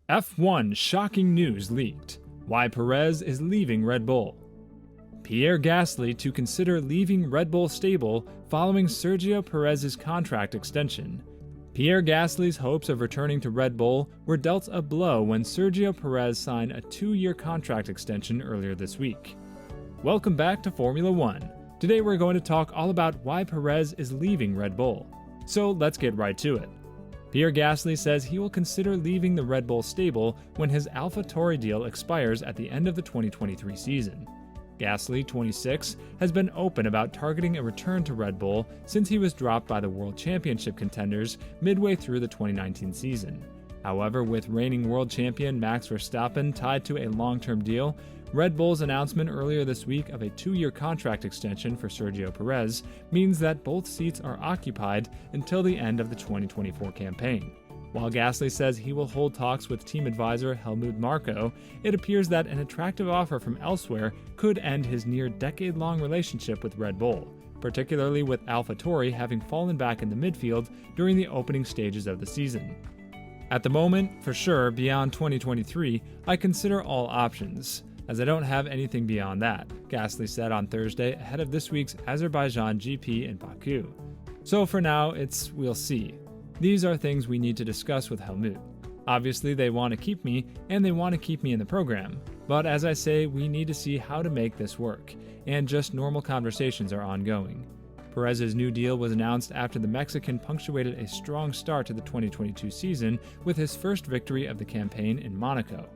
F1 shocking news leaked. Why Perez is leaving Red Bull. Pierre Gasly to consider leaving Red Bull stable following Sergio Perez's contract extension. Pierre Gasly's hopes of returning to Red Bull were dealt a blow when Sergio Perez signed a 2-year contract extension earlier this week. Welcome back to Formula One. Today we're going to talk all about why Perez is leaving Red Bull. So let's get right to it. Pierre Gasly says he will consider leaving the Red Bull stable when his AlphaTauri deal expires at the end of the 2023 season. Gasly, 26, has been open about targeting a return to Red Bull since he was dropped by the World Championship contenders midway through the 2019 season. However, with reigning world champion Max Verstappen tied to a long-term deal, Red Bull's announcement earlier this week of a 2-year contract extension for Sergio Perez means that both seats are occupied until the end of the 2024 campaign. While Gasly says he will hold talks with team advisor Helmut Marko, it appears that an attractive offer from elsewhere could end his near-decade-long relationship with Red Bull, particularly with AlphaTauri having fallen back in the midfield during the opening stages of the season. At the moment, for sure, beyond 2023, I consider all options, as I don't have anything beyond that, Gasly said on Thursday ahead of this week's Azerbaijan GP in Baku. So for now, we'll see. These are things we need to discuss with Helmut. Obviously, they want to keep me, and they want to keep me in the program. But as I say, we need to see how to make this work, and just normal conversations are ongoing. Perez's new deal was announced after the Mexican punctuated a strong start to the 2022 season with his first victory of the campaign in Monaco.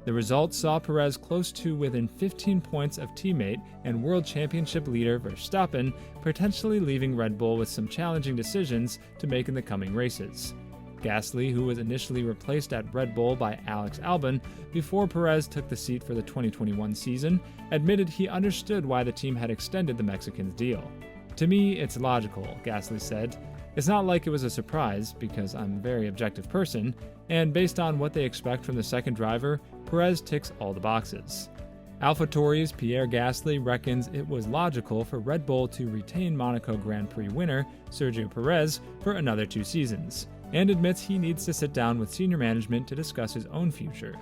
The result saw Perez close to within 15 points of teammate and world championship leader Verstappen, potentially leaving Red Bull with some challenging decisions to make in the coming races. Gasly, who was initially replaced at Red Bull by Alex Albon before Perez took the seat for the 2021 season, admitted he understood why the team had extended the Mexican's deal. "To me, it's logical," Gasly said. "It's not like it was a surprise, because I'm a very objective person, and based on what they expect from the second driver, Perez ticks all the boxes." AlphaTauri's Pierre Gasly reckons it was logical for Red Bull to retain Monaco Grand Prix winner Sergio Perez for another 2 seasons, and admits he needs to sit down with senior management to discuss his own future.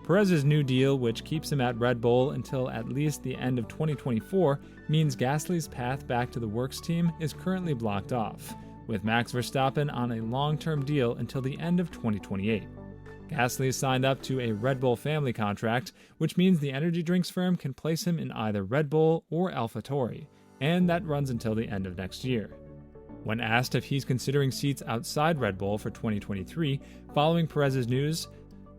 Perez's new deal, which keeps him at Red Bull until at least the end of 2024, means Gasly's path back to the works team is currently blocked off, with Max Verstappen on a long-term deal until the end of 2028. Gasly is signed up to a Red Bull family contract, which means the energy drinks firm can place him in either Red Bull or AlphaTauri, and that runs until the end of next year. When asked if he's considering seats outside Red Bull for 2023 following Perez's news,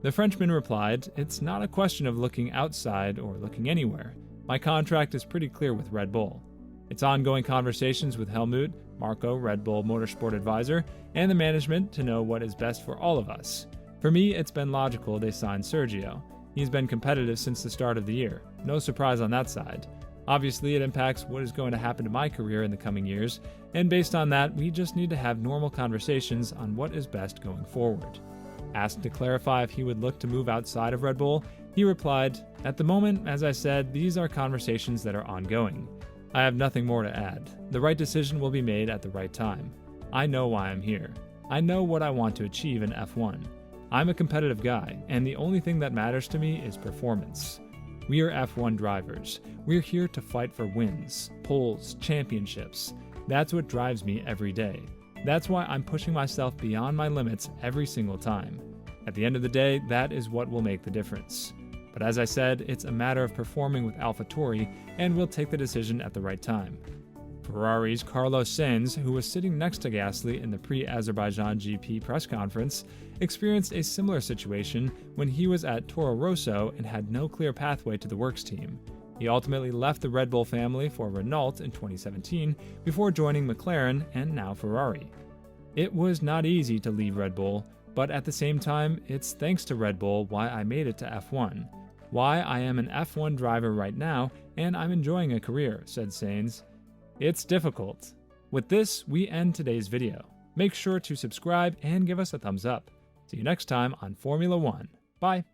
the Frenchman replied, "It's not a question of looking outside or looking anywhere. My contract is pretty clear with Red Bull. It's ongoing conversations with Helmut, Marko, Red Bull Motorsport advisor, and the management to know what is best for all of us. For me, it's been logical they signed Sergio. He's been competitive since the start of the year. No surprise on that side. Obviously, it impacts what is going to happen to my career in the coming years, and based on that, we just need to have normal conversations on what is best going forward." Asked to clarify if he would look to move outside of Red Bull, he replied, "At the moment, as I said, these are conversations that are ongoing. I have nothing more to add. The right decision will be made at the right time. I know why I'm here. I know what I want to achieve in F1. I'm a competitive guy, and the only thing that matters to me is performance. We are F1 drivers. We're here to fight for wins, poles, championships. That's what drives me every day. That's why I'm pushing myself beyond my limits every single time. At the end of the day, that is what will make the difference. But as I said, it's a matter of performing with AlphaTauri, and we'll take the decision at the right time." Ferrari's Carlos Sainz, who was sitting next to Gasly in the pre-Azerbaijan GP press conference, experienced a similar situation when he was at Toro Rosso and had no clear pathway to the works team. He ultimately left the Red Bull family for Renault in 2017 before joining McLaren and now Ferrari. "It was not easy to leave Red Bull, but at the same time, it's thanks to Red Bull why I made it to F1. Why I am an F1 driver right now, and I'm enjoying a career," said Sainz. It's difficult. With this, we end today's video. Make sure to subscribe and give us a thumbs up. See you next time on Formula One. Bye.